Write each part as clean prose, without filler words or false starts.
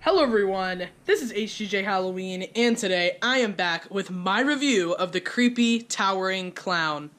Hello everyone, this is HGJ Halloween, and today I am back with my review of the creepy towering clown.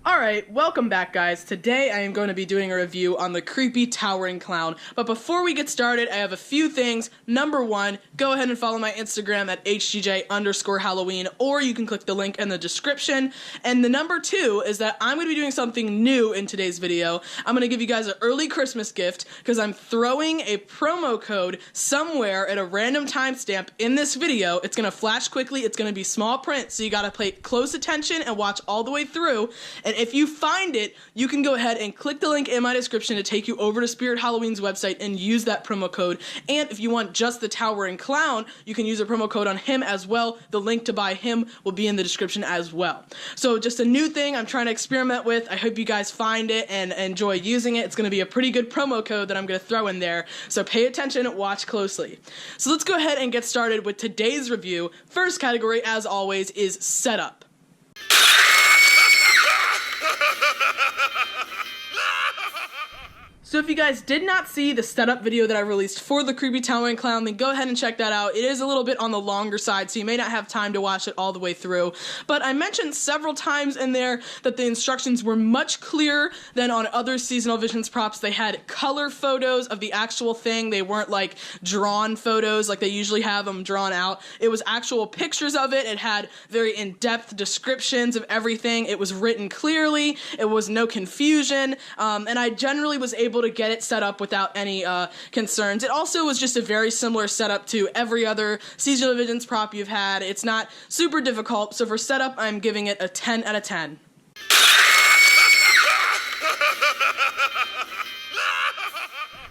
Alright, welcome back guys. Today I am going to be doing a review on the creepy towering clown. But before we get started, I have a few things. Number one, go ahead and follow my Instagram at HGJ_Halloween, or you can click the link in the description. And the number two is that I'm going to be doing something new in today's video. I'm going to give you guys an early Christmas gift because I'm throwing a promo code somewhere at a random timestamp in this video. It's going to flash quickly, it's going to be small print, so you got to pay close attention and watch all the way through. And if you find it, you can go ahead and click the link in my description to take you over to Spirit Halloween's website and use that promo code. And if you want just the towering clown, you can use a promo code on him as well. The link to buy him will be in the description as well. So just a new thing I'm trying to experiment with. I hope you guys find it and enjoy using it. It's going to be a pretty good promo code that I'm going to throw in there. So pay attention and watch closely. So let's go ahead and get started with today's review. First category, as always, is setup. So if you guys did not see the setup video that I released for the creepy towering clown, then go ahead and check that out. It is a little bit on the longer side, so you may not have time to watch it all the way through. But I mentioned several times in there that the instructions were much clearer than on other Seasonal Visions props. They had color photos of the actual thing. They weren't like drawn photos like they usually have them drawn out. It was actual pictures of it. It had very in-depth descriptions of everything. It was written clearly. It was no confusion. And I generally was able to get it set up without any concerns. It also was just a very similar setup to every other Seasonal Visions prop you've had. It's not super difficult, so for setup, I'm giving it a 10 out of 10.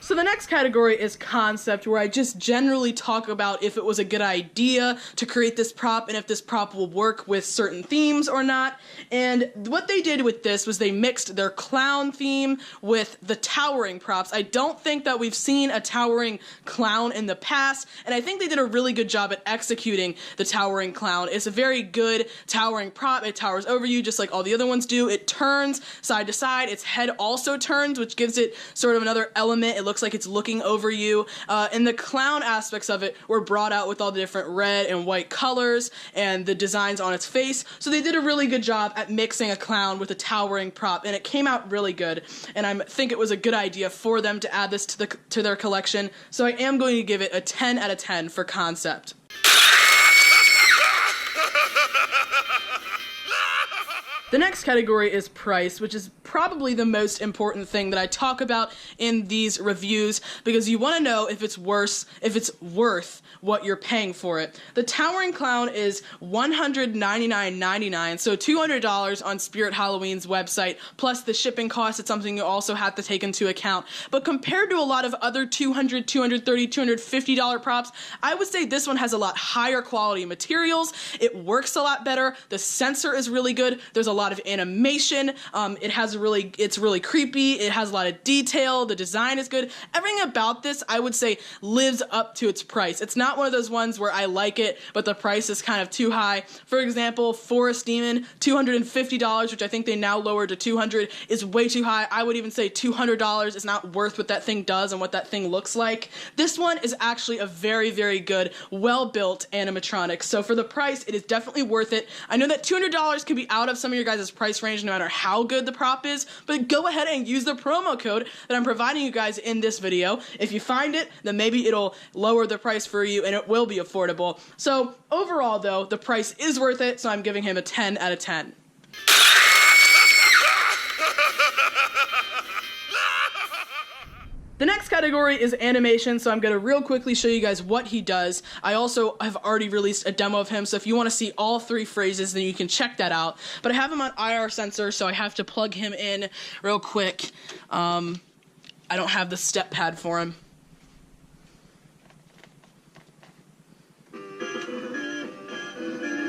So the next category is concept, where I just generally talk about if it was a good idea to create this prop and if this prop will work with certain themes or not. And what they did with this was they mixed their clown theme with the towering props. I don't think that we've seen a towering clown in the past, and I think they did a really good job at executing the towering clown. It's a very good towering prop. It towers over you just like all the other ones do. It turns side to side. Its head also turns, which gives it sort of another element. It looks like it's looking over you, and the clown aspects of it were brought out with all the different red and white colors and the designs on its face. So they did a really good job at mixing a clown with a towering prop, and it came out really good. And I think it was a good idea for them to add this to their collection. So I am going to give it a 10 out of 10 for concept. The next category is price, which is probably the most important thing that I talk about in these reviews, because you want to know if it's worth what you're paying for it. The towering clown is $199.99, so $200 on Spirit Halloween's website, plus the shipping cost. It's something you also have to take into account. But compared to a lot of other $200, $230, $250 props, I would say this one has a lot higher quality materials. It works a lot better. The sensor is really good. There's a lot of animation. It's really creepy. It has a lot of detail. The design is good. Everything about this, I would say, lives up to its price. It's not one of those ones where I like it, but the price is kind of too high. For example, Forest Demon, $250, which I think they now lowered to $200, is way too high. I would even say $200 is not worth what that thing does and what that thing looks like. This one is actually a very, very good, well-built animatronic. So for the price, it is definitely worth it. I know that $200 can be out of some of your guys' price range no matter how good the prop is, but go ahead and use the promo code that I'm providing you guys in this video. If you find it, then maybe it'll lower the price for you and it will be affordable. So overall though, the price is worth it, so I'm giving him a 10 out of 10. The next category is animation, so I'm going to real quickly show you guys what he does. I also have already released a demo of him, so if you want to see all three phrases, then you can check that out. But I have him on IR sensor, so I have to plug him in real quick. I don't have the step pad for him.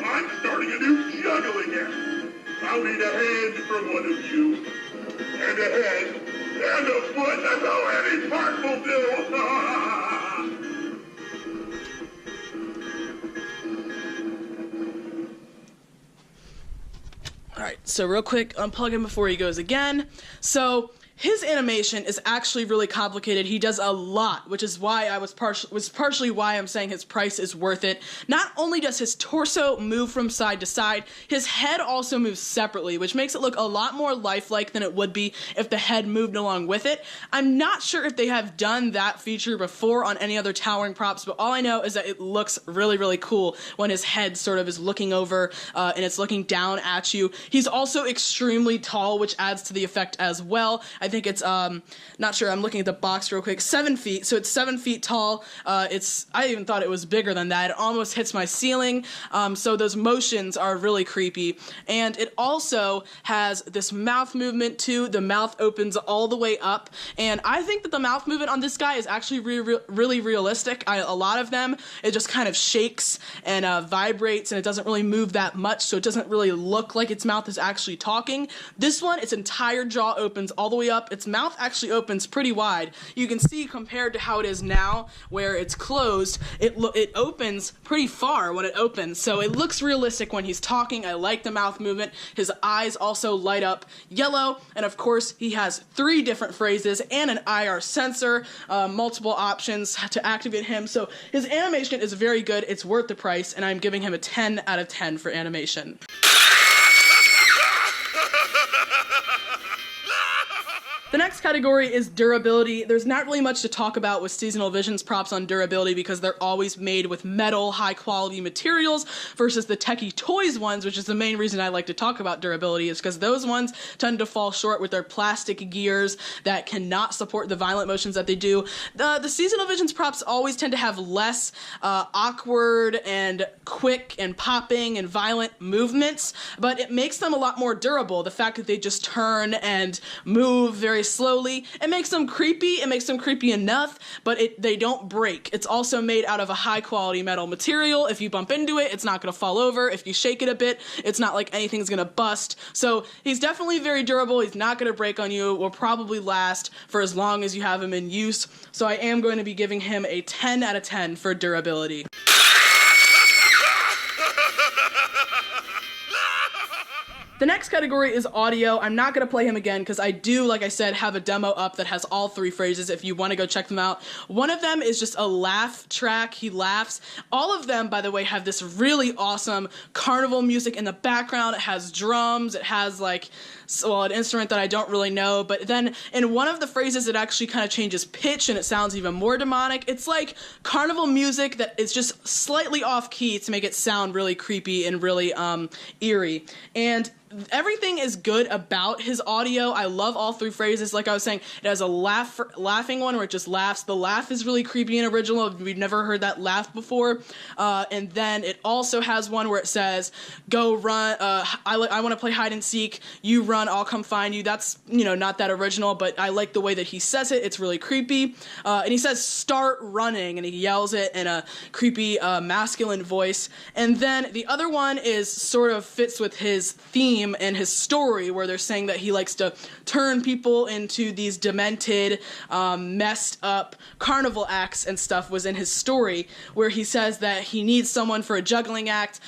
I'm starting a new juggling act. I'll need a hand from one of you, and a head, and a foot. That's all any part will do. All right, so real quick, unplug him before he goes again. So his animation is actually really complicated. He does a lot, which is why partially why I'm saying his price is worth it. Not only does his torso move from side to side, his head also moves separately, which makes it look a lot more lifelike than it would be if the head moved along with it. I'm not sure if they have done that feature before on any other towering props, but all I know is that it looks really, really cool when his head sort of is looking over and it's looking down at you. He's also extremely tall, which adds to the effect as well. I think it's, not sure, I'm looking at the box real quick, 7 feet, so it's 7 feet tall. I even thought it was bigger than that. It almost hits my ceiling, so those motions are really creepy. And it also has this mouth movement too. The mouth opens all the way up, and I think that the mouth movement on this guy is actually really realistic. A lot of them, it just kind of shakes and vibrates, and it doesn't really move that much, so it doesn't really look like its mouth is actually talking. This one, its entire jaw opens all the way up. Its mouth actually opens pretty wide. You can see compared to how it is now, where it's closed, it opens pretty far when it opens, so it looks realistic when he's talking. I like the mouth movement. His eyes also light up yellow, and of course he has 3 different phrases and an IR sensor, multiple options to activate him, so his animation is very good. It's worth the price, and I'm giving him a 10 out of 10 for animation. The next category is durability. There's not really much to talk about with Seasonal Visions props on durability because they're always made with metal, high-quality materials versus the Techie Toys ones, which is the main reason I like to talk about durability, is because those ones tend to fall short with their plastic gears that cannot support the violent motions that they do. The Seasonal Visions props always tend to have less awkward and quick and popping and violent movements, but it makes them a lot more durable. The fact that they just turn and move very slowly, it makes them creepy. It makes them creepy enough, but they don't break. It's also made out of a high quality metal material. If you bump into it, it's not going to fall over. If you shake it a bit, it's not like anything's going to bust. So he's definitely very durable. He's not going to break on you. It will probably last for as long as you have him in use. So I am going to be giving him a 10 out of 10 for durability. The next category is audio. I'm not going to play him again because I do, like I said, have a demo up that has all 3 phrases if you want to go check them out. One of them is just a laugh track. He laughs. All of them, by the way, have this really awesome carnival music in the background. It has drums. It has an instrument that I don't really know, but then in one of the phrases it actually kind of changes pitch and it sounds even more demonic. It's like carnival music that is just slightly off key to make it sound really creepy and really eerie. And everything is good about his audio. I love all 3 phrases. Like I was saying, it has a laughing one where it just laughs. The laugh is really creepy and original. We've never heard that laugh before. And then it also has one where it says, "Go run. I want to play hide and seek. You run. I'll come find you." That's not that original, but I like the way that he says it. It's really creepy. And he says, "Start running," and he yells it in a creepy masculine voice. And then the other one is sort of fits with his theme and his story, where they're saying that he likes to turn people into these demented, messed up carnival acts and stuff was in his story, where he says that he needs someone for a juggling act,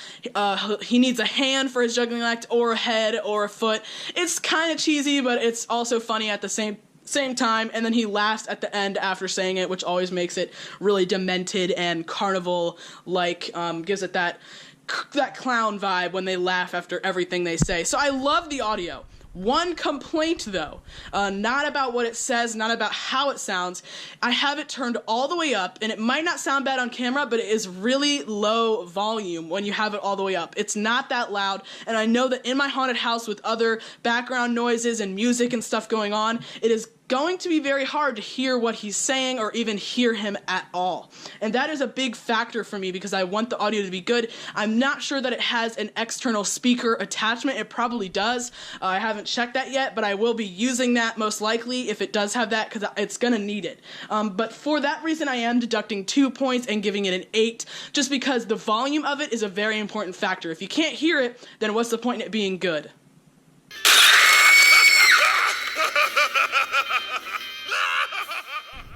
he needs a hand for his juggling act, or a head, or a foot. It's kind of cheesy, but it's also funny at the same time, and then he laughs at the end after saying it, which always makes it really demented and carnival-like, gives it that clown vibe when they laugh after everything they say. So I love the audio. One complaint, though, not about what it says, not about how it sounds. I have it turned all the way up, and it might not sound bad on camera, but it is really low volume when you have it all the way up. It's not that loud, and I know that in my haunted house with other background noises and music and stuff going on, it is going to be very hard to hear what he's saying or even hear him at all. And that is a big factor for me because I want the audio to be good. I'm not sure that it has an external speaker attachment. It probably does. I haven't checked that yet, but I will be using that most likely if it does have that because it's going to need it. But for that reason, I am deducting 2 points and giving it an 8 just because the volume of it is a very important factor. If you can't hear it, then what's the point in it being good?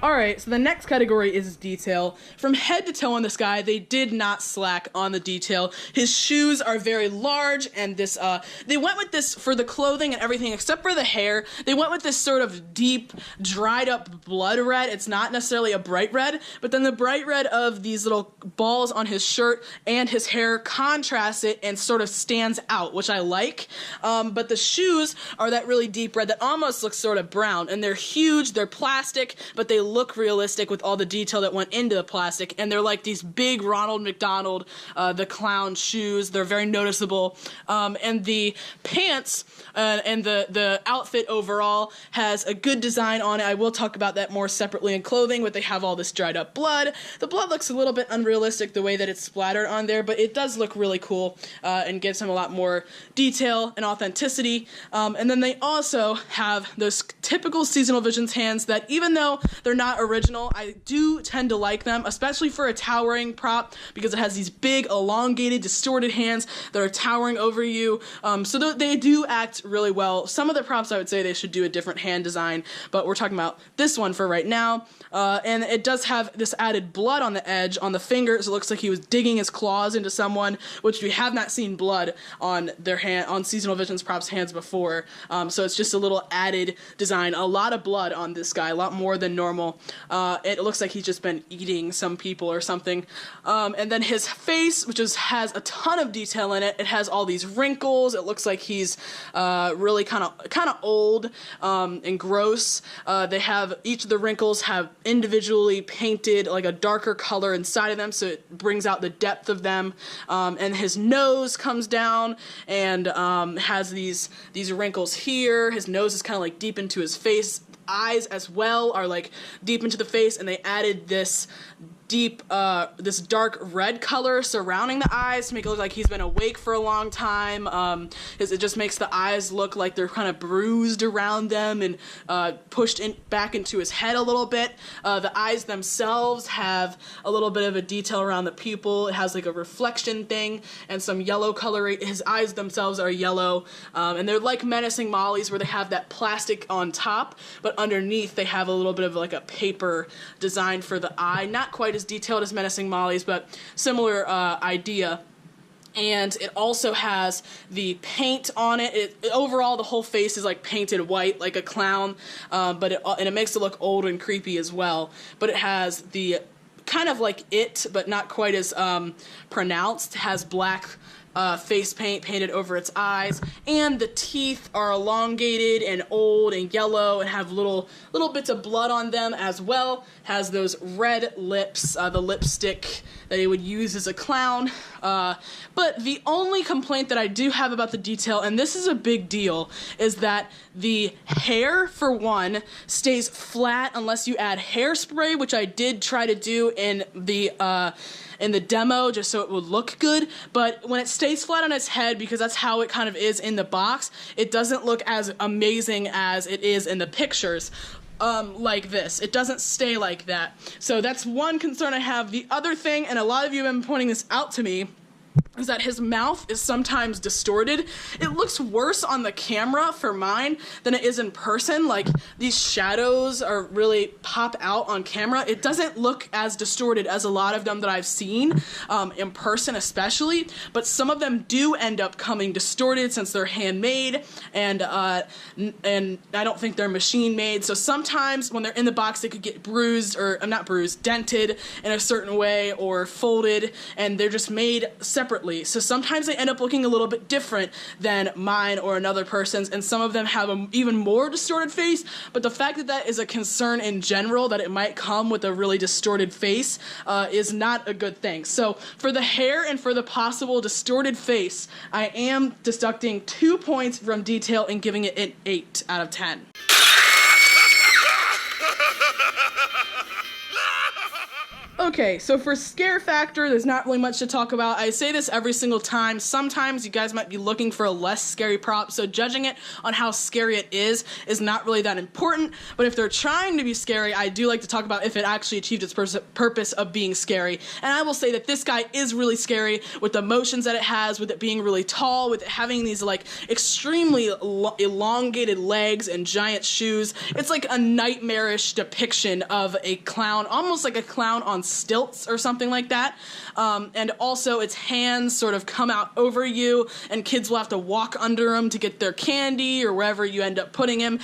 Alright, so the next category is detail. From head to toe on this guy, they did not slack on the detail. His shoes are very large, and this, they went with this for the clothing and everything except for the hair. They went with this sort of deep, dried up blood red. It's not necessarily a bright red, but then the bright red of these little balls on his shirt and his hair contrasts it and sort of stands out, which I like. But the shoes are that really deep red that almost looks sort of brown, and they're huge, they're plastic, but they look realistic with all the detail that went into the plastic, and they're like these big Ronald McDonald, the clown shoes. They're very noticeable, and the pants and the outfit overall has a good design on it. I will talk about that more separately in clothing, but they have all this dried up blood. The blood looks a little bit unrealistic the way that it's splattered on there, but it does look really cool and gives him a lot more detail and authenticity. And then they also have those typical Seasonal Visions hands that, even though they're not original, I do tend to like them, especially for a towering prop, because it has these big, elongated, distorted hands that are towering over you. So they do act really well. Some of the props, I would say they should do a different hand design, but we're talking about this one for right now. And it does have this added blood on the edge, on the fingers. It looks like he was digging his claws into someone, which we have not seen blood on their hand, on Seasonal Visions props' hands before. So it's just a little added design. A lot of blood on this guy, a lot more than normal. It looks like he's just been eating some people or something. And then his face, which has a ton of detail in it. It has all these wrinkles. It looks like he's really kind of old and gross. They have, each of the wrinkles have individually painted like a darker color inside of them, so it brings out the depth of them. And his nose comes down and has these wrinkles here. His nose is kind of like deep into his face. Eyes as well are like deep into the face, and they added this deep, this dark red color surrounding the eyes to make it look like he's been awake for a long time. It just makes the eyes look like they're kind of bruised around them and pushed back into his head a little bit. The eyes themselves have a little bit of a detail around the pupil. It has like a reflection thing and some yellow color. His eyes themselves are yellow, and they're like Menacing Molly's, where they have that plastic on top, but underneath they have a little bit of like a paper design for the eye. Not quite as detailed as Menacing Molly's, but similar idea. And it also has the paint on it. Overall, the whole face is like painted white, like a clown, but it makes it look old and creepy as well. But it has the kind of like it, but not quite as pronounced. It has black face paint painted over its eyes, and the teeth are elongated and old and yellow and have little bits of blood on them as well. Has those red lips, the lipstick that he would use as a clown. But the only complaint that I do have about the detail, and this is a big deal, is that the hair, for one, stays flat unless you add hairspray, which I did try to do in the demo just so it would look good, but when it stays flat on its head, because that's how it kind of is in the box, it doesn't look as amazing as it is in the pictures. Like this. It doesn't stay like that. So that's one concern I have. The other thing, and a lot of you have been pointing this out to me, is that his mouth is sometimes distorted. It looks worse on the camera for mine than it is in person. Like, these shadows are really pop out on camera. It doesn't look as distorted as a lot of them that I've seen, in person especially, but some of them do end up coming distorted since they're handmade, and I don't think they're machine made. So sometimes when they're in the box, they could get bruised, or not bruised, dented in a certain way, or folded, and they're just made separately. So sometimes they end up looking a little bit different than mine or another person's, and some of them have an even more distorted face, but the fact that that is a concern in general, that it might come with a really distorted face, is not a good thing. So for the hair and for the possible distorted face, I am deducting 2 points from detail and giving it an 8 out of 10. Okay, so for scare factor, there's not really much to talk about. I say this every single time. Sometimes you guys might be looking for a less scary prop, so judging it on how scary it is not really that important. But if they're trying to be scary, I do like to talk about if it actually achieved its purpose of being scary. And I will say that this guy is really scary with the motions that it has, with it being really tall, with it having these like extremely elongated legs and giant shoes. It's like a nightmarish depiction of a clown, almost like a clown on stilts or something like that. And also its hands sort of come out over you, and kids will have to walk under him to get their candy or wherever you end up putting him.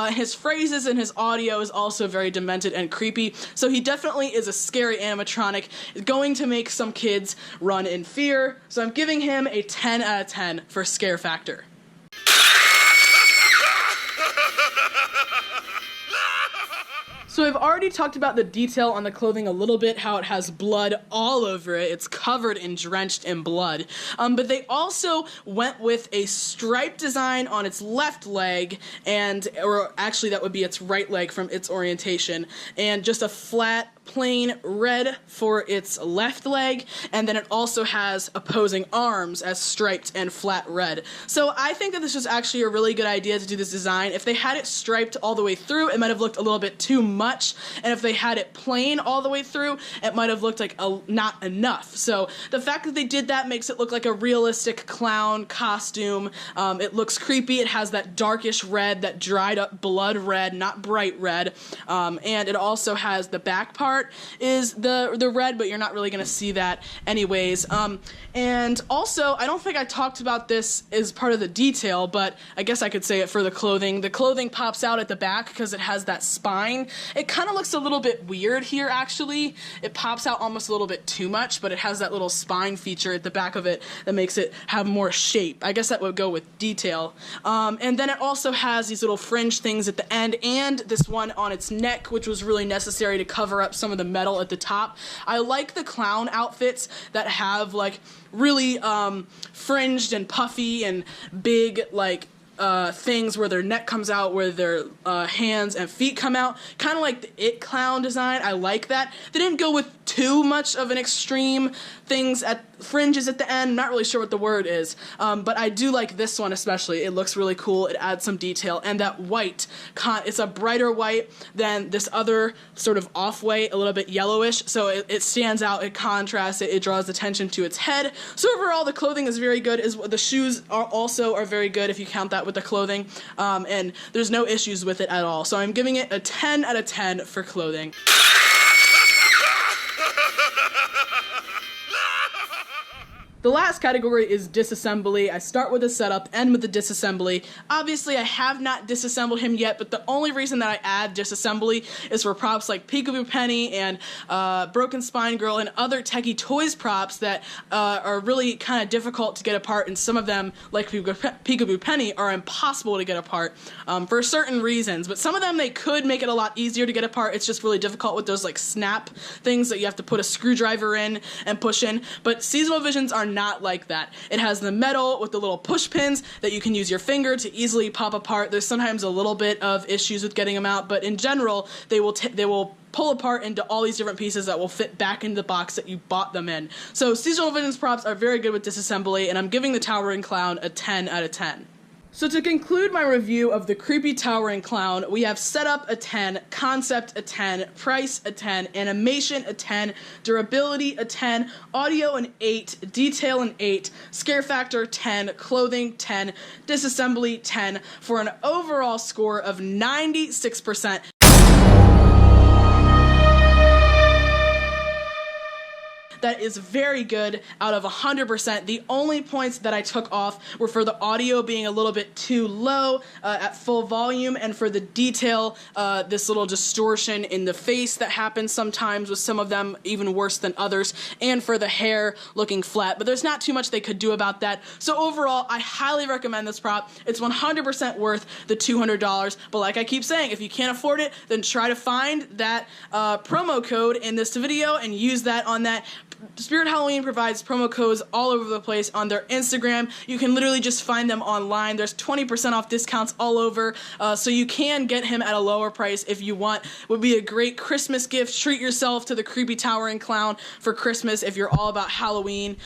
His phrases and his audio is also very demented and creepy, so he definitely is a scary animatronic, going to make some kids run in fear. So I'm giving him a 10 out of 10 for scare factor. So I've already talked about the detail on the clothing a little bit, how it has blood all over it. It's covered and drenched in blood. But they also went with a stripe design on its left leg, or actually that would be its right leg from its orientation, and just a flat plain red for its left leg, and then it also has opposing arms as striped and flat red. So I think that this was actually a really good idea to do this design. If they had it striped all the way through, it might have looked a little bit too much, and if they had it plain all the way through, it might have looked like not enough. So the fact that they did that makes it look like a realistic clown costume. It looks creepy. It has that darkish red, that dried up blood red, not bright red, and it also has the back part is the red, but you're not really going to see that anyways. And also, I don't think I talked about this as part of the detail, but I guess I could say it for the clothing. The clothing pops out at the back because it has that spine. It kind of looks a little bit weird here, actually. It pops out almost a little bit too much, but it has that little spine feature at the back of it that makes it have more shape. I guess that would go with detail. And then it also has these little fringe things at the end, and this one on its neck, which was really necessary to cover up some of the metal at the top. I like the clown outfits that have like really fringed and puffy and big like things where their neck comes out, where their hands and feet come out, kind of like the It clown design. I like that. They didn't go with too much of an extreme things at fringes at the end. I'm not really sure what the word is, but I do like this one especially. It looks really cool. It adds some detail, and that white, it's a brighter white than this other sort of off-white, a little bit yellowish, so it stands out, it contrasts, it draws attention to its head. So overall, the clothing is very good. The shoes are very good if you count that with the clothing, and there's no issues with it at all. So I'm giving it a 10 out of 10 for clothing. The last category is disassembly. I start with the setup, end with the disassembly. Obviously, I have not disassembled him yet, but the only reason that I add disassembly is for props like Peekaboo Penny and Broken Spine Girl and other Techie Toys props that are really kind of difficult to get apart, and some of them, like Peekaboo Penny, are impossible to get apart for certain reasons. But some of them, they could make it a lot easier to get apart. It's just really difficult with those like snap things that you have to put a screwdriver in and push in. But Seasonal Visions are not like that. It has the metal with the little push pins that you can use your finger to easily pop apart. There's sometimes a little bit of issues with getting them out, but in general, they will pull apart into all these different pieces that will fit back into the box that you bought them in. So Seasonal Visions props are very good with disassembly, and I'm giving the Towering Clown a 10 out of 10. So to conclude my review of the creepy towering clown, we have setup a 10, concept a 10, price a 10, animation a 10, durability a 10, audio an 8, detail an 8, scare factor 10, clothing 10, disassembly 10, for an overall score of 96%. That is very good out of 100%. The only points that I took off were for the audio being a little bit too low at full volume, and for the detail, this little distortion in the face that happens sometimes with some of them, even worse than others, and for the hair looking flat. But there's not too much they could do about that. So overall, I highly recommend this prop. It's 100% worth the $200. But like I keep saying, if you can't afford it, then try to find that promo code in this video and use that on that Spirit Halloween provides promo codes all over the place on their Instagram. You can literally just find them online. There's 20% off discounts all over, so you can get him at a lower price if you want. Would be a great Christmas gift. Treat yourself to the creepy towering clown for Christmas if you're all about Halloween.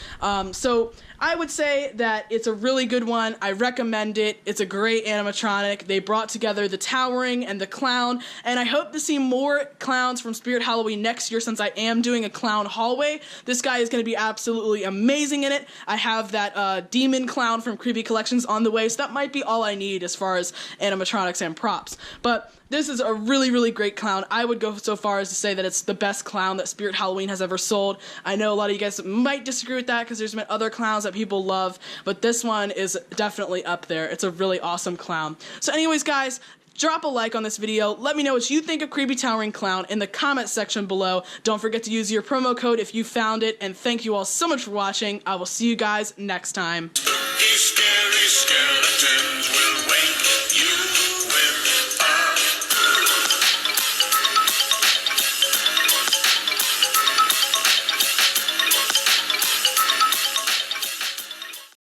So I would say that it's a really good one. I recommend it. It's a great animatronic. They brought together the towering and the clown, and I hope to see more clowns from Spirit Halloween next year since I am doing a clown hallway. This guy is going to be absolutely amazing in it. I have that demon clown from Creepy Collections on the way, so that might be all I need as far as animatronics and props. But this is a really, really great clown. I would go so far as to say that it's the best clown that Spirit Halloween has ever sold. I know a lot of you guys might disagree with that because there's been other clowns that people love, but this one is definitely up there. It's a really awesome clown. So anyways, guys, drop a like on this video. Let me know what you think of Creepy Towering Clown in the comment section below. Don't forget to use your promo code if you found it, and thank you all so much for watching. I will see you guys next time.